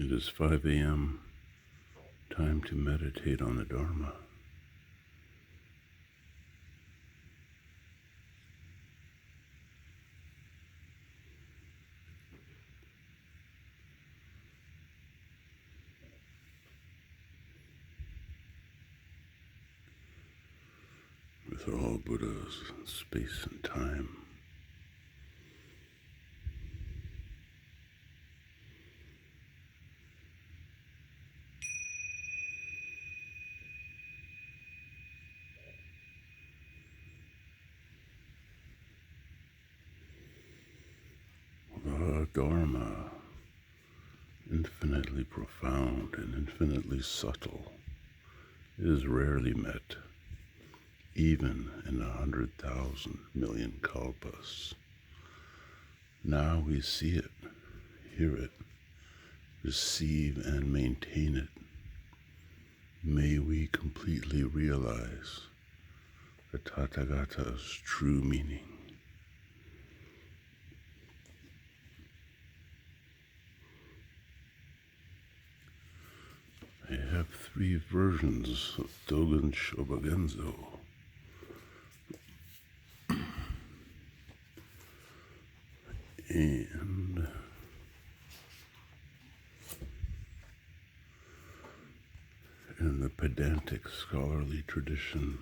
It is 5 a.m. Time to meditate on the Dharma. With all Buddhas, space and time. The Dharma, infinitely profound and infinitely subtle, is rarely met, even in 100,000 million kalpas. Now we see it, hear it, receive and maintain it. May we completely realize the Tathagata's true meaning. I have 3 versions of Dogen Shobogenzo. And in the pedantic scholarly tradition,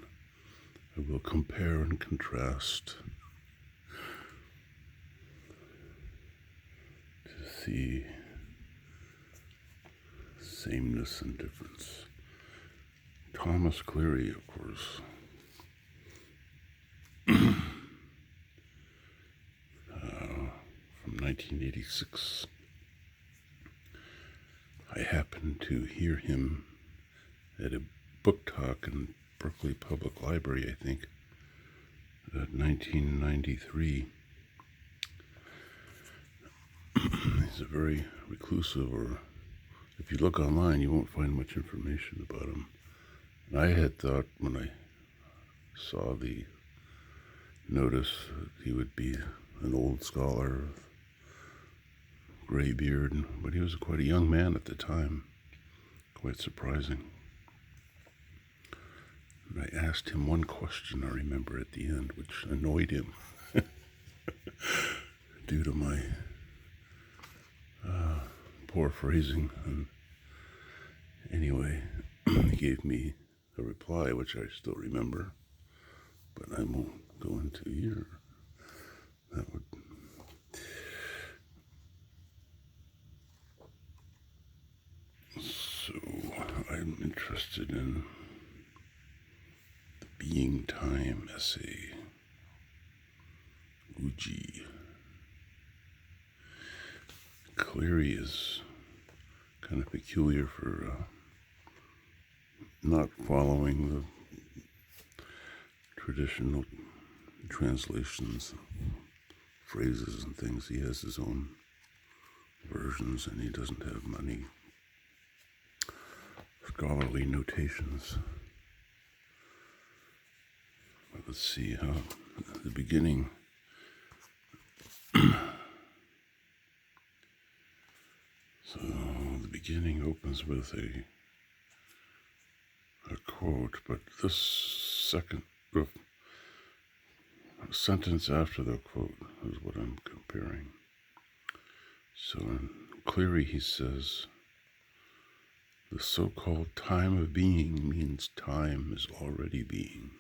I will compare and contrast to see sameness and difference. Thomas Cleary, of course, from 1986. I happened to hear him at a book talk in Berkeley Public Library, I think, 1993. He's a very reclusive, or if you look online, you won't find much information about him. And I had thought when I saw the notice that he would be an old scholar, gray beard, but he was quite a young man at the time, quite surprising. And I asked him one question, I remember, at the end, which annoyed him due to my poor phrasing. And anyway, he gave me a reply, which I still remember, but I won't go into here. That would... So, I'm interested in the Being Time essay, Uji. Cleary is kind of peculiar for not following the traditional translations, phrases and things. He has his own versions, and he doesn't have many scholarly notations. But let's see how the beginning. So the beginning opens with a quote, but this second sentence after the quote is what I'm comparing. So in Cleary he says, the so-called time of being means time is already being.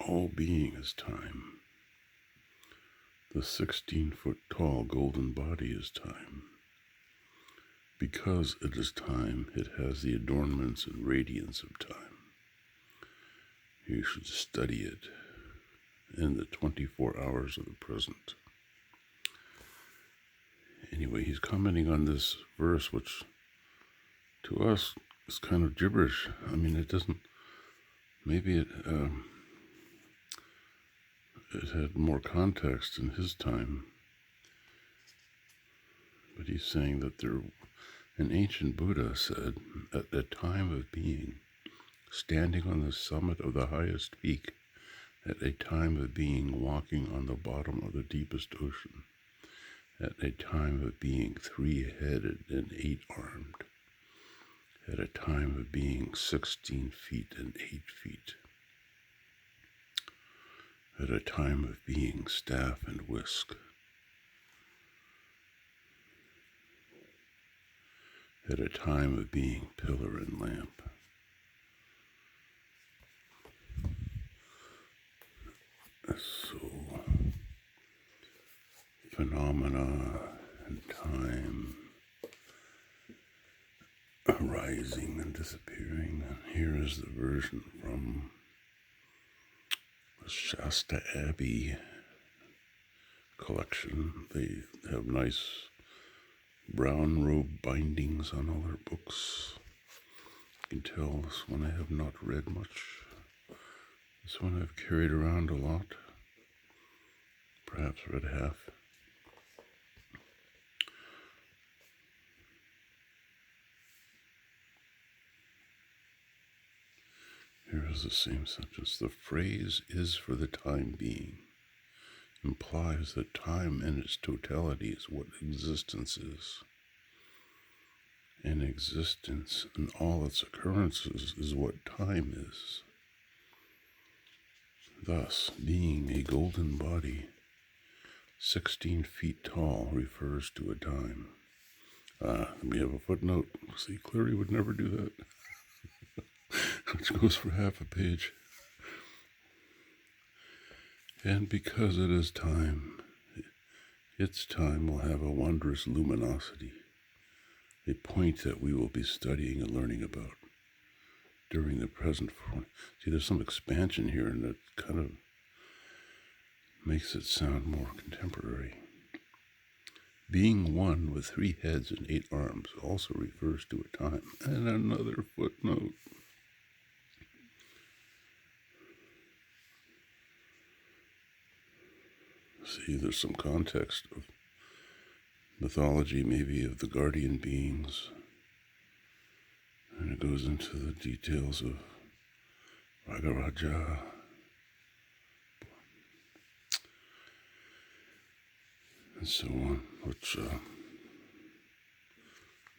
All being is time. The 16-foot tall golden body is time. Because it is time, it has the adornments and radiance of time. You should study it in the 24 hours of the present. Anyway, he's commenting on this verse, which to us is kind of gibberish. I mean, it doesn't, maybe it had more context in his time. But he's saying that an ancient Buddha said, at the time of being, standing on the summit of the highest peak, at a time of being walking on the bottom of the deepest ocean, at a time of being 3-headed and 8-armed, at a time of being 16 feet and 8 feet, at a time of being staff and whisk, at a time of being pillar and lamp. So, phenomena and time arising and disappearing. And here is the version from the Shasta Abbey collection. They have nice brown robe bindings on all their books. You can tell this one I have not read much. This one I've carried around a lot. Perhaps read half. Here is the same sentence. The phrase "is for the time being" implies that time in its totality is what existence is. And existence in all its occurrences is what time is. Thus, being a golden body, 16 feet tall, refers to a time. We have a footnote. See, Cleary would never do that, which goes for half a page. And because it is time, its time will have a wondrous luminosity, a point that we will be studying and learning about during the present. See, there's some expansion here, and that kind of makes it sound more contemporary. Being one with 3 heads and 8 arms also refers to a time. And another footnote. See, there's some context of mythology, maybe of the guardian beings. And it goes into the details of Ragaraja. And so on, which,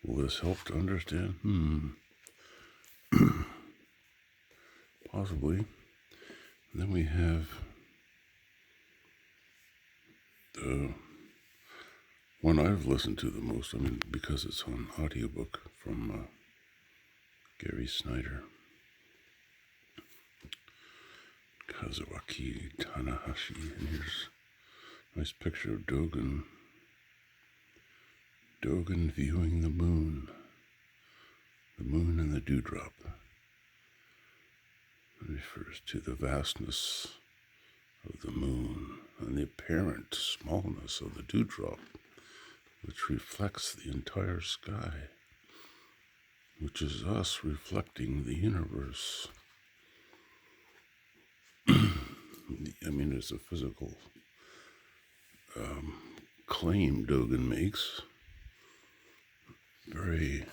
will this help to understand? Possibly. And then we have the one I've listened to the most, because it's on audiobook from Gary Snyder. Kazuaki Tanahashi. And here's a nice picture of Dogen. Dogen viewing the moon and the dewdrop. It refers to the vastness of the moon and the apparent smallness of the dewdrop, which reflects the entire sky, which is us reflecting the universe. It's a physical claim Dogen makes, very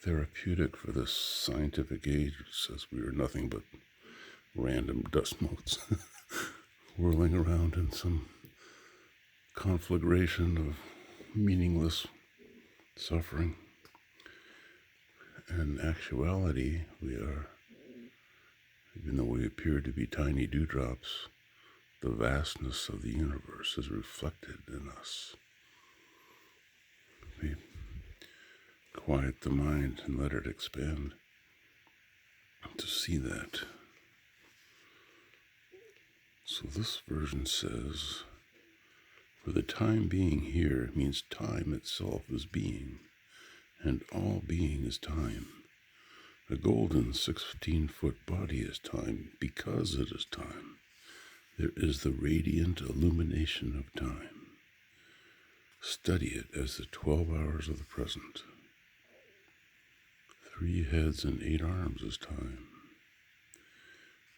therapeutic for this scientific age, which says we are nothing but random dust motes whirling around in some conflagration of meaningless suffering. In actuality, we are, even though we appear to be tiny dewdrops, the vastness of the universe is reflected in us. We quiet the mind and let it expand to see that. So this version says, for the time being here means time itself is being, and all being is time. A golden 16-foot body is time because it is time. There is the radiant illumination of time. Study it as the 12 hours of the present. 3 heads and 8 arms is time.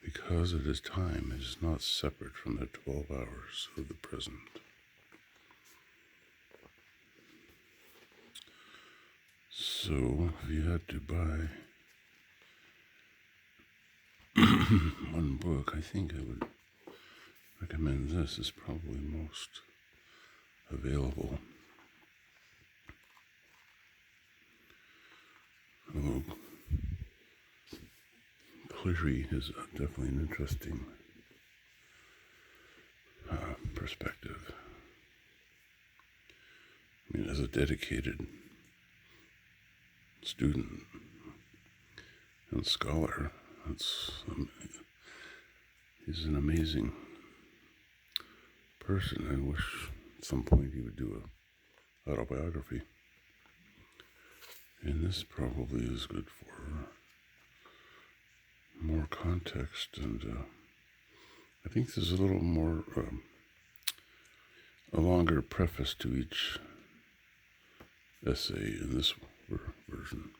Because it is time, it is not separate from the 12 hours of the present. So, if you had to buy one book, I think I would recommend this. It's probably most available. Although Cleary is definitely an interesting perspective. I mean, as a dedicated student and scholar, he's an amazing person. I wish at some point he would do a autobiography. And this probably is good for more context, and I think there's a little more, a longer preface to each essay in this version.